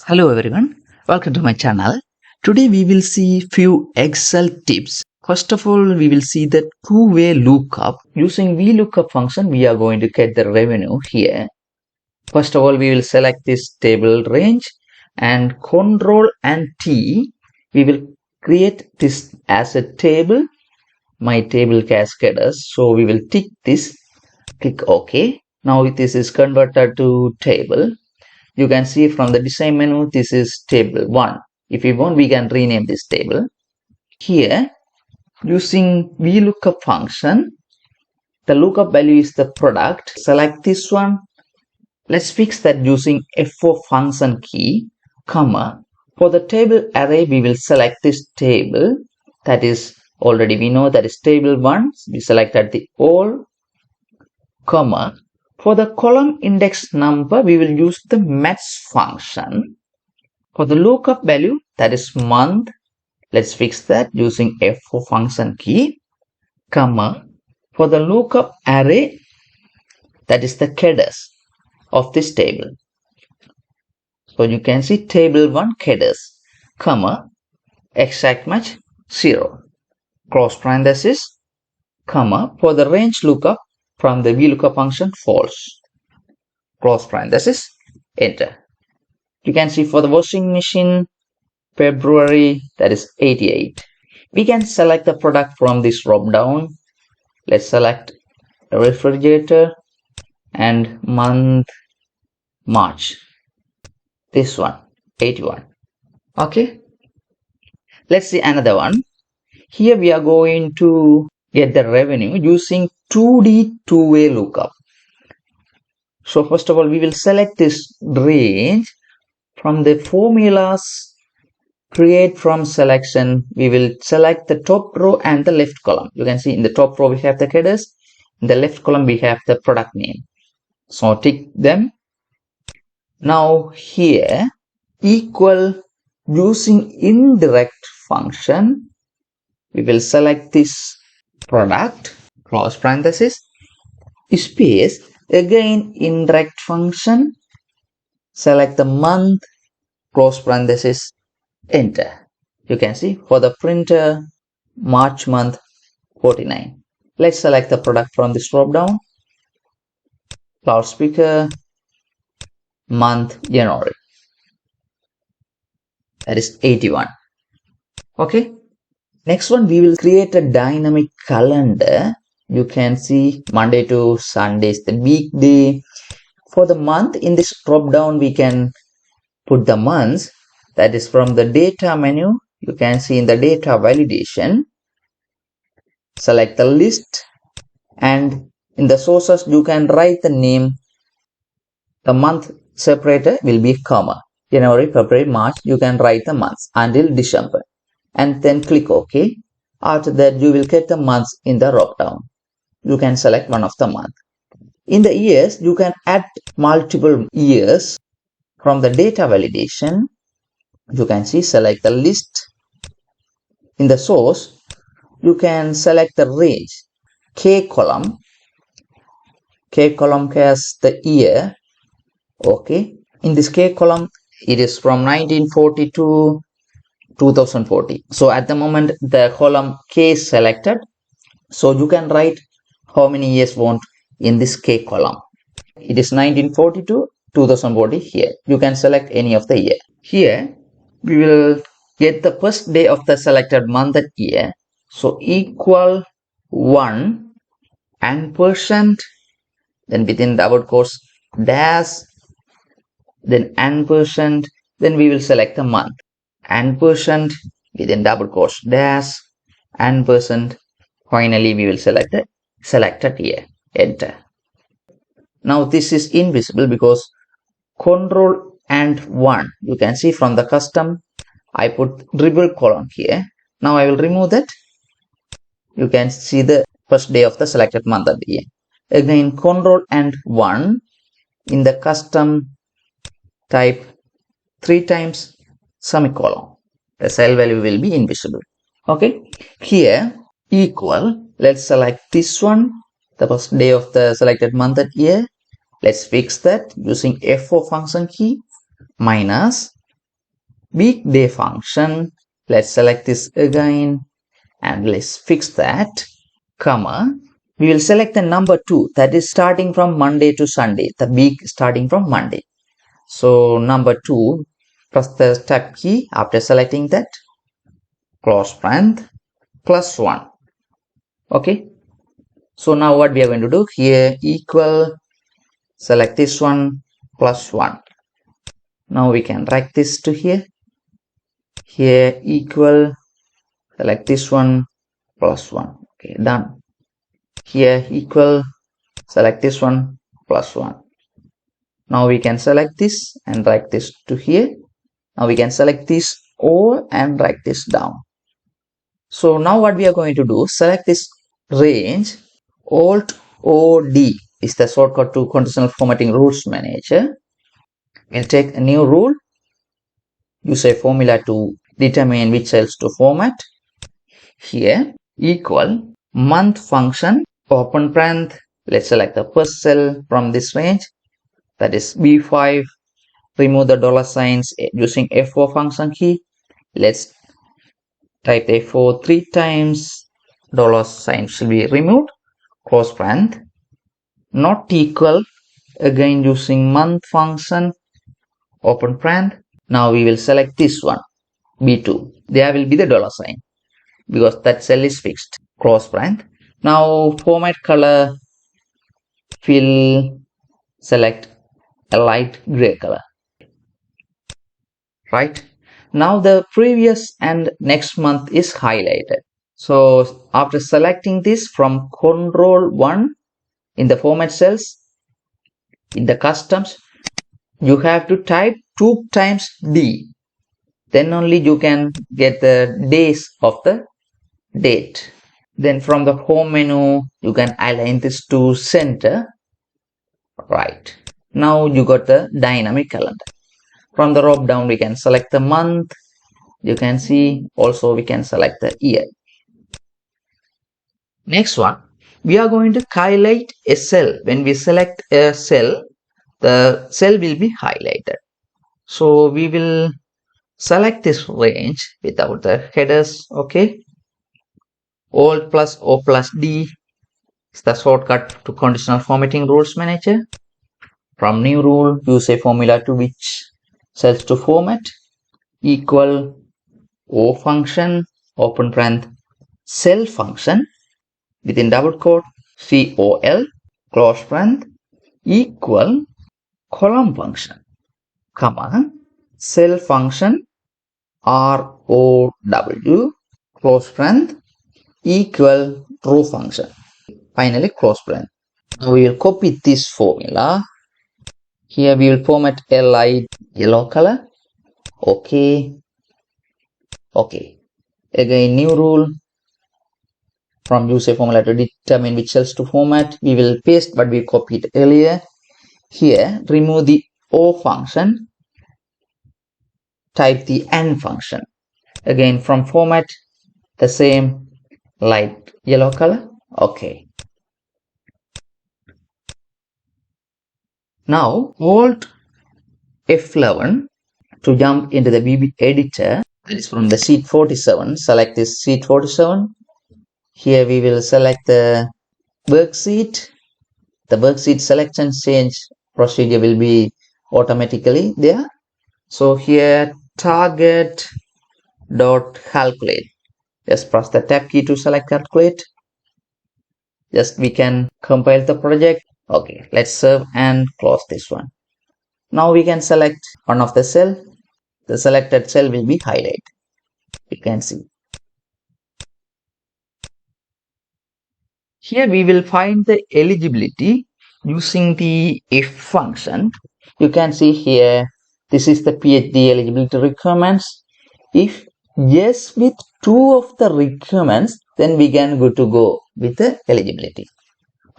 Hello everyone, welcome to my channel. Today we will see few Excel tips. First of all, we will see the two-way lookup. Using VLOOKUP function, we are going to get the revenue here. First of all, we will select this table range and Ctrl and T. We will create this as a table, my table cascaders. So we will tick this, click OK. Now this is converted to table. You can see from the design menu, this is table 1. If you want, we can rename this table. Here, using VLOOKUP function, the lookup value is the product. Select this one. Let's fix that using F4 function key, comma. For the table array, we will select this table. That is already we know that is table 1. We selected the all, comma. For the column index number, we will use the match function. For the lookup value, that is month, let's fix that using F4 function key, comma. For the lookup array, that is the headers of this table. So you can see table 1 headers, comma, exact match 0, close parenthesis, comma. For the range lookup, from the VLOOKUP function false, close parenthesis, enter. You can see for the washing machine, February, that is 88. We can select the product from this drop down. Let's select a refrigerator and month March. This one, 81. Okay. Let's see another one. Here we are going to get the revenue using 2D two-way lookup. So first of all, we will select this range. From the formulas, create from selection, we will select the top row and the left column. You can see in the top row we have the headers, in the left column we have the product name. So tick them. Now here, equal, using indirect function, we will select this product, close parenthesis, space, again indirect function, select the month, close parenthesis, enter. You can see for the printer, March month 49. Let's select the product from this drop down, loudspeaker, month January, that is 81. Okay. Next one, we will create a dynamic calendar. You can see Monday to Sunday is the weekday. For the month, in this drop down, we can put the months. That is from the data menu. You can see in the data validation, select the list, and in the sources, you can write the name. The month separator will be comma. January, February, March, you can write the months until December. And then click OK. After that, you will get the months in the drop down. You can select one of the month. In the years, you can add multiple years. From the data validation, you can see select the list. In the source, you can select the range. K column. K column has the year. Okay. In this K column, it is from 1940 to 2040. So at the moment, the column K is selected. So you can write how many years want in this K column. It is 1940 to 2040 here. You can select any of the year. Here, we will get the first day of the selected month and year. So equal 1 and %, then within double quotes dash, then and %, then we will select the month. And % within double quotes dash, and %. Finally, we will select the selected year. Enter. Now this is invisible because Ctrl and 1. You can see from the custom, I put triple colon here. Now I will remove that. You can see the first day of the selected month of the year. Again, Ctrl and 1. In the custom, type 3 times semicolon. The cell value will be invisible. Okay. Here, equal. Let's select this one, the first day of the selected month and year. Let's fix that using F4 function key, minus weekday function. Let's select this again and let's fix that, comma. We will select the number 2, that is starting from Monday to Sunday, the week starting from Monday. So number 2, press the tab key after selecting that, close parenth, +1. Okay. So now what we are going to do here, equal, select this one, +1. Now we can drag this to here. Here equal, select this one, +1. Okay, done. Here equal, select this one, +1. Now we can select this and drag this to here. Now we can select this all and drag this down. So now what we are going to do, select this range, Alt O D is the shortcut to conditional formatting rules manager. We'll take a new rule, use a formula to determine which cells to format. Here equal month function, open parenth, let's select the first cell from this range, that is B5. Remove the dollar signs using F4 function key. Let's type F4 3 times, dollar sign should be removed, close parenth, not equal, again using month function, open parenth. Now we will select this one, B2. There will be the dollar sign because that cell is fixed, close parenth. Now format color, fill, select a light gray color. Right. Now the previous and next month is highlighted. So after selecting this from Control 1 in the format cells, in the customs, you have to type 2 times D. Then only you can get the days of the date. Then from the home menu, you can align this to center. Right. Now you got the dynamic calendar. From the drop down, we can select the month. You can see also we can select the year. Next one, we are going to highlight a cell. When we select a cell, the cell will be highlighted. So we will select this range without the headers. Okay. Alt plus O plus D is the shortcut to conditional formatting rules manager. From new rule, use a formula to which cells to format, equal O function, open parenth, cell function, within double quote, COL, close parenth, equal column function, comma, cell function, ROW, close parenth, equal row function. Finally, close parenth. Now we will copy this formula. Here we will format a light yellow color. Okay. Okay. Again, new rule. From use a formula to determine which cells to format. We will paste what we copied earlier. Here, remove the O function. Type the N function. Again, from format, the same light yellow color. Okay. Now, Alt F11 to jump into the VBA editor. That is from the sheet 47. Select this sheet 47. Here we will select the worksheet. The worksheet selection change procedure will be automatically there. So here target dot calculate. Just press the tab key to select calculate. Just we can compile the project. Okay, let's save and close this one. Now we can select one of the cell. The selected cell will be highlighted. You can see. Here we will find the eligibility using the if function. You can see here, this is the PhD eligibility requirements. If yes with 2 of the requirements, then we can go to go with the eligibility.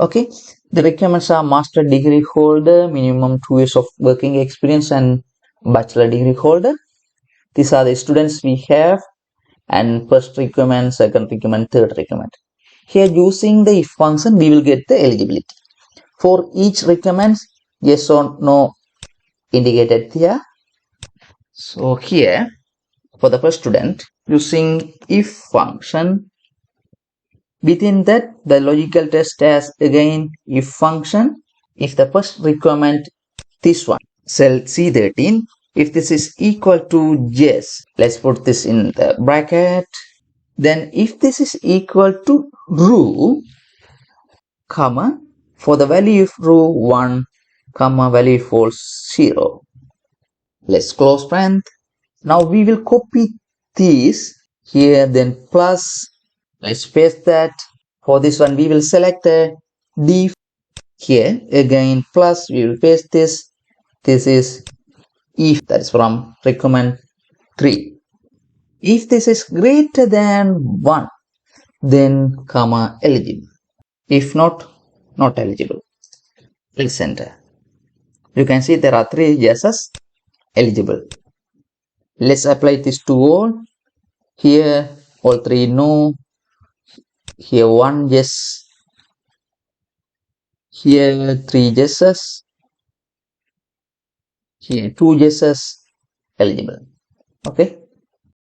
Okay, the requirements are master degree holder, minimum 2 years of working experience, and bachelor degree holder. These are the students we have, and first requirement, second requirement, third requirement. Here using the if function, we will get the eligibility. For each requirement, yes or no indicated here. So here for the first student using if function. Within that, the logical test has again if function. If the first requirement, this one, cell C13, if this is equal to yes, let's put this in the bracket. Then if this is equal to true, comma, for the value of true 1, comma, value false 0. Let's close parenth. Now we will copy this here, then plus, let's paste that. For this one, we will select a D here, again plus, we will paste this. This is if, that is from requirement 3. If this is greater than 1, then comma eligible. If not, not eligible. Please enter. You can see there are 3 yeses eligible. Let's apply this to all. Here all 3 no. Here 1 yes. Here 3 yeses. Here 2 yeses eligible. Okay.